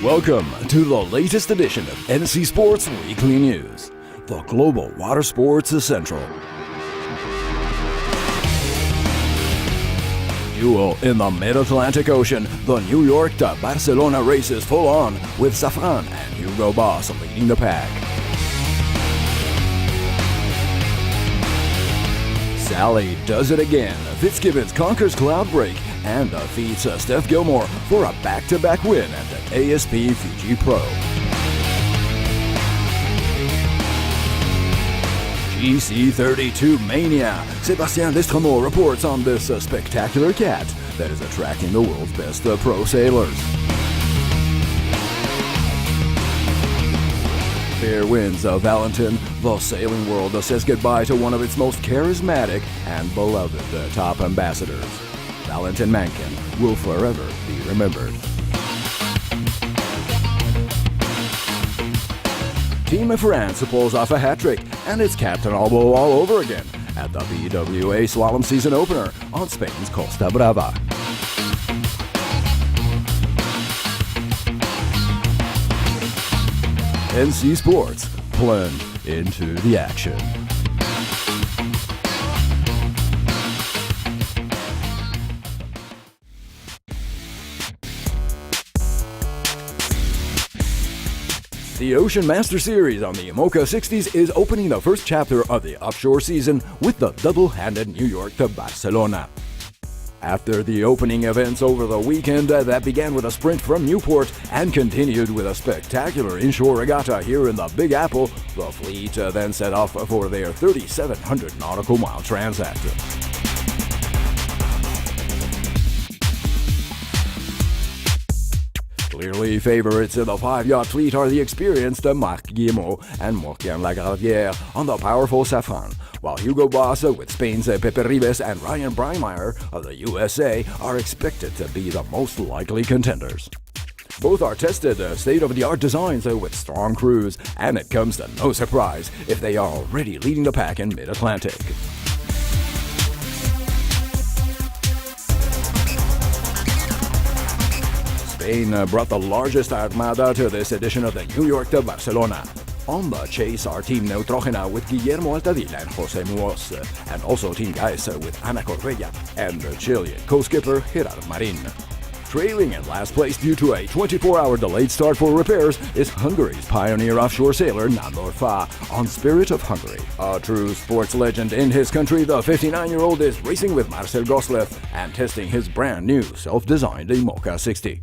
Welcome to the latest edition of NC Sports Weekly News, the global water sports essential. Duel in the Mid-Atlantic Ocean, the New York to Barcelona race is full on, with Safran and Hugo Boss leading the pack. Sally does it again. Fitzgibbons conquers Cloudbreak and defeats Steph Gilmore for a back-to-back win at the ASP Fiji Pro. GC32 Mania. Sebastien Destremau reports on this spectacular cat that is attracting the world's best pro sailors. Fair winds of Valentin. The sailing world says goodbye to one of its most charismatic and beloved top ambassadors. Valentin Mankin will forever be remembered. Team France pulls off a hat-trick, and it's Captain Albeau all over again at the BWA slalom season opener on Spain's Costa Brava. NC Sports plunge into the action. The Ocean Master Series on the IMOCA 60s is opening the first chapter of the offshore season with the double-handed New York to Barcelona. After the opening events over the weekend that began with a sprint from Newport and continued with a spectacular inshore regatta here in the Big Apple, the fleet then set off for their 3,700 nautical mile transat. Clearly favorites in the five-yacht fleet are the experienced Marc Guillemot and Morgan Lagravière on the powerful Safran, while Hugo Boss with Spain's Pepe Ribes and Ryan Breimeyer of the USA are expected to be the most likely contenders. Both are tested state-of-the-art designs with strong crews, and it comes to no surprise if they are already leading the pack in mid-Atlantic. Spain brought the largest armada to this edition of the New York to Barcelona. On the chase are Team Neutrogena with Guillermo Altavilla and Jose Muoz, and also Team Gais with Ana Corbella and the Chilean co-skipper Gerard Marin. Trailing in last place due to a 24-hour delayed start for repairs is Hungary's pioneer offshore sailor Nándor Fá on Spirit of Hungary. A true sports legend in his country, the 59-year-old is racing with Marcel Goslev and testing his brand new self-designed IMOCA 60.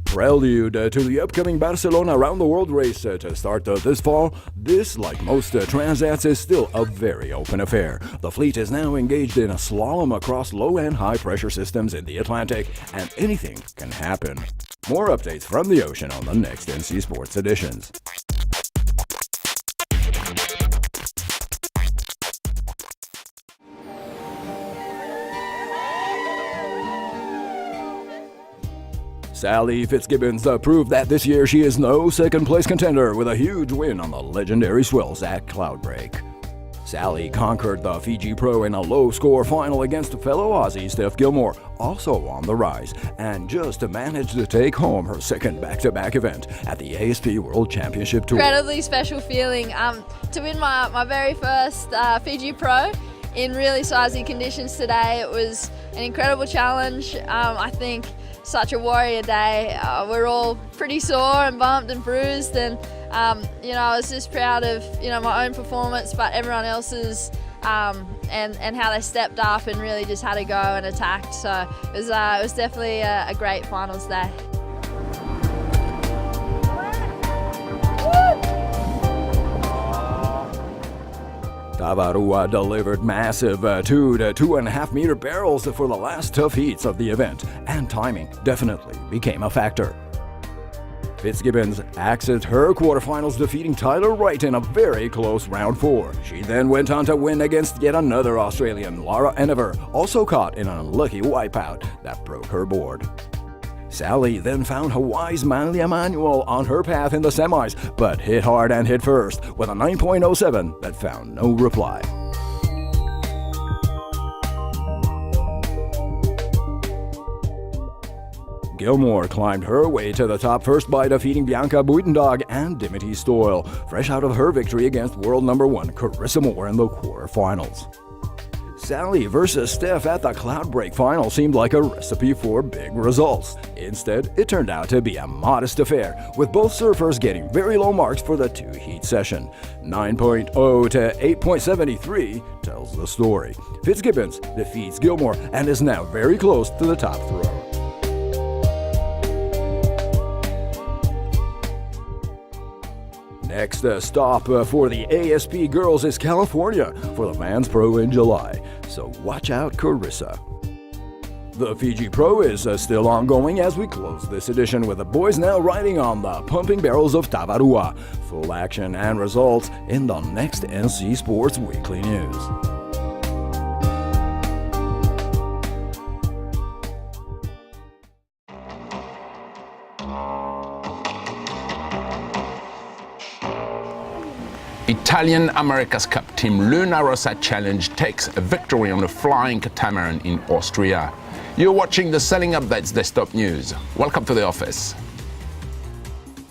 Prelude to the upcoming Barcelona Around the World race to start this fall. This, like most transats, is still a very open affair. The fleet is now engaged in a slalom across low and high pressure systems in the Atlantic, and anything can happen. More updates from the ocean on the next NC Sports editions. Sally Fitzgibbons proved that this year she is no second-place contender with a huge win on the legendary swells at Cloudbreak. Sally conquered the Fiji Pro in a low-score final against fellow Aussie Steph Gilmore, also on the rise, and just managed to take home her second back-to-back event at the ASP World Championship Tour. Incredibly special feeling to win my very first Fiji Pro in really sizey conditions today. It was an incredible challenge. I think such a warrior day. We're all pretty sore and bumped and bruised, and I was just proud of my own performance, but everyone else's, and how they stepped up and really just had to go and attacked. So it was definitely a great finals day. Tavarua delivered massive 2 to 2.5 meter barrels for the last tough heats of the event, and timing definitely became a factor. Fitzgibbons axed her quarterfinals, defeating Tyler Wright in a very close round 4. She then went on to win against yet another Australian, Laura Enever, also caught in an unlucky wipeout that broke her board. Sally then found Hawaii's Malia Manuel on her path in the semis, but hit hard and hit first with a 9.07 that found no reply. Gilmore climbed her way to the top first by defeating Bianca Buitendog and Dimity Stoyle, fresh out of her victory against world number 1 Carissa Moore in the quarterfinals. Sally versus Steph at the Cloudbreak final seemed like a recipe for big results. Instead, it turned out to be a modest affair, with both surfers getting very low marks for the 2-heat session. 9.0 to 8.73 tells the story. Fitzgibbons defeats Gilmore and is now very close to the top throw. Next stop for the ASP girls is California for the Vans Pro in July, so watch out, Carissa. The Fiji Pro is still ongoing as we close this edition, with the boys now riding on the pumping barrels of Tavarua. Full action and results in the next NC Sports Weekly News. Italian America's Cup team Luna Rossa Challenge takes a victory on the flying catamaran in Austria. You're watching the Sailing Updates Desktop News. Welcome to the office.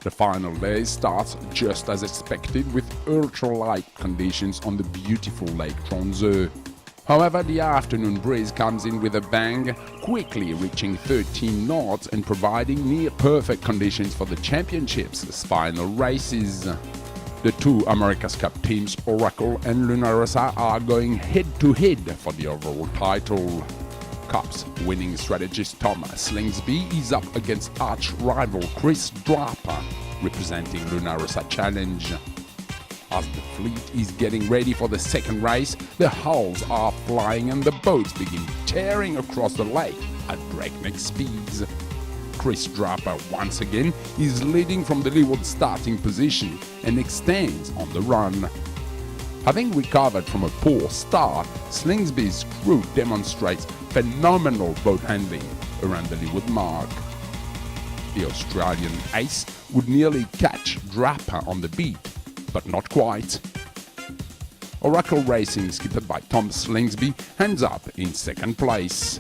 The final day starts just as expected with ultra-light conditions on the beautiful Lake Tromsø. However, the afternoon breeze comes in with a bang, quickly reaching 13 knots and providing near-perfect conditions for the championship's final races. The two America's Cup teams, Oracle and Luna Rossa, are going head-to-head for the overall title. Cup's winning strategist Tom Slingsby is up against arch-rival Chris Draper, representing Luna Rossa Challenge. As the fleet is getting ready for the second race, the hulls are flying and the boats begin tearing across the lake at breakneck speeds. Chris Draper once again is leading from the leeward starting position and extends on the run. Having recovered from a poor start, Slingsby's crew demonstrates phenomenal boat handling around the leeward mark. The Australian ace would nearly catch Draper on the beat, but not quite. Oracle Racing, skippered by Tom Slingsby, ends up in second place.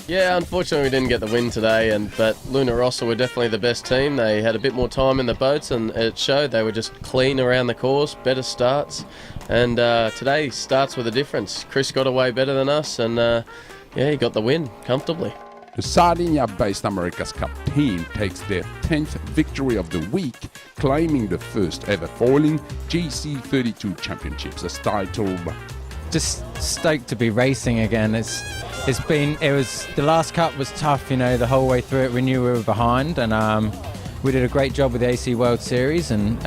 Yeah, unfortunately we didn't get the win today, but Luna Rossa were definitely the best team. They had a bit more time in the boats and it showed. They were just clean around the course, better starts, and today starts with a difference. Chris got away better than us and yeah, he got the win comfortably. The Sardinia-based America's Cup team takes their 10th victory of the week, claiming the first ever foiling GC32 Championships as title. Just stoked to be racing again. The last cup was tough, you know, the whole way through it. We knew we were behind, and we did a great job with the AC World Series, and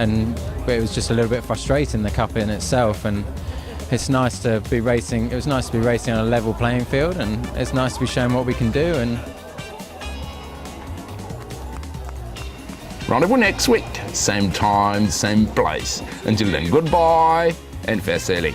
it was just a little bit frustrating, the cup in itself. And it's nice to be racing. It was nice to be racing on a level playing field, and it's nice to be showing what we can do. And Rendezvous next week, same time, same place. Until then, goodbye and fair sailing.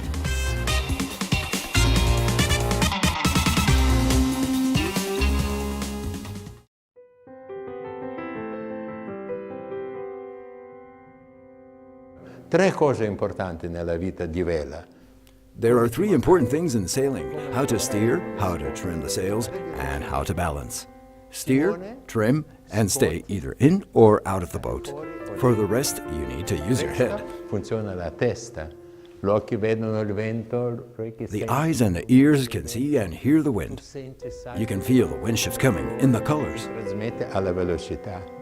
Tre cose importanti nella vita di vela. There are 3 important things in sailing: how to steer, how to trim the sails, and how to balance. Steer, trim, and stay either in or out of the boat. For the rest, you need to use your head. Funziona la testa. Gli occhi vedono il vento, The eyes and the ears can see and hear the wind. You can feel the wind shift coming in the colors. trasmette alla velocità.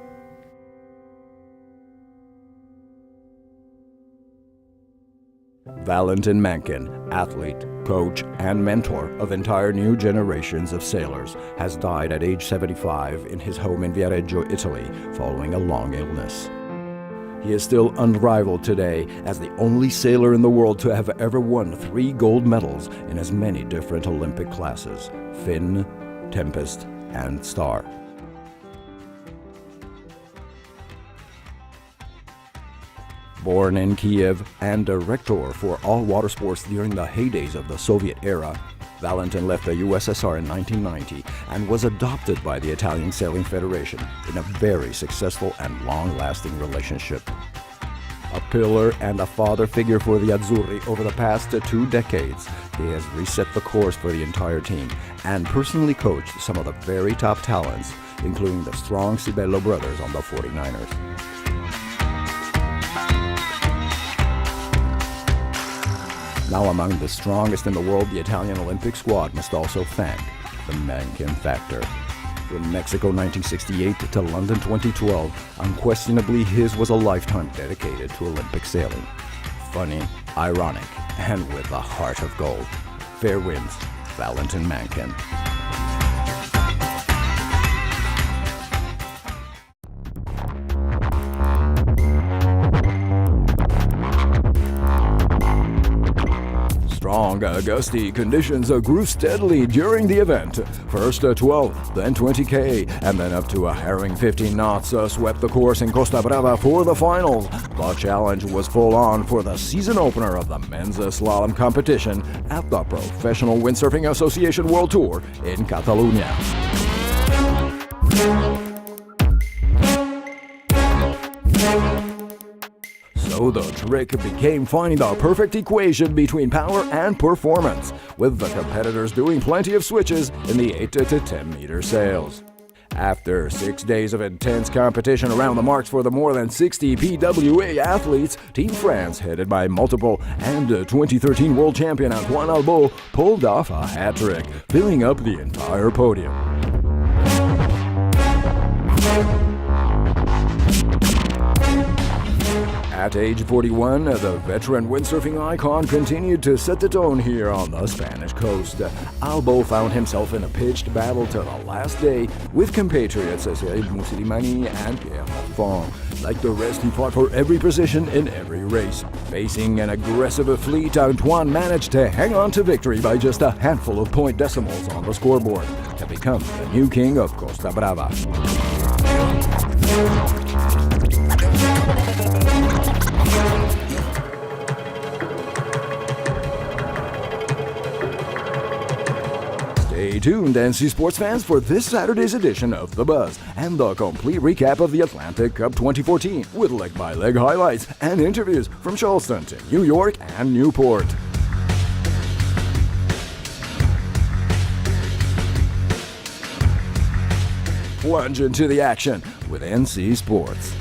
Valentin Mankin, athlete, coach, and mentor of entire new generations of sailors, has died at age 75 in his home in Viareggio, Italy, following a long illness. He is still unrivaled today as the only sailor in the world to have ever won 3 gold medals in as many different Olympic classes: Finn, Tempest, and Star. Born in Kiev and director for all water sports during the heydays of the Soviet era, Valentin left the USSR in 1990 and was adopted by the Italian Sailing Federation in a very successful and long-lasting relationship. A pillar and a father figure for the Azzurri over the past 2 decades, he has reset the course for the entire team and personally coached some of the very top talents including the strong Sibello brothers on the 49ers. Now among the strongest in the world, the Italian Olympic squad must also thank the Mankin factor. From Mexico 1968 to London 2012, unquestionably his was a lifetime dedicated to Olympic sailing. Funny, ironic, and with a heart of gold. Fair winds, Valentin Mankin. Strong, gusty conditions grew steadily during the event. First 12, then 20k, and then up to a harrowing 15 knots swept the course in Costa Brava for the finals. The challenge was full on for the season opener of the men's slalom competition at the Professional Windsurfing Association World Tour in Catalonia. So the trick became finding the perfect equation between power and performance, with the competitors doing plenty of switches in the 8 to 10 meter sails. After 6 days of intense competition around the marks for the more than 60 PWA athletes, Team France, headed by multiple and 2013 world champion Antoine Albeau, pulled off a hat trick, filling up the entire podium. At age 41, the veteran windsurfing icon continued to set the tone here on the Spanish coast. Albeau found himself in a pitched battle to the last day with compatriots Sebastien Destremau and Pierre Monfort. Like the rest, he fought for every position in every race. Facing an aggressive fleet, Antoine managed to hang on to victory by just a handful of point decimals on the scoreboard to become the new king of Costa Brava. Stay tuned, NC Sports fans, for this Saturday's edition of The Buzz and the complete recap of the Atlantic Cup 2014 with leg-by-leg highlights and interviews from Charleston to New York and Newport. Plunge into the action with NC Sports.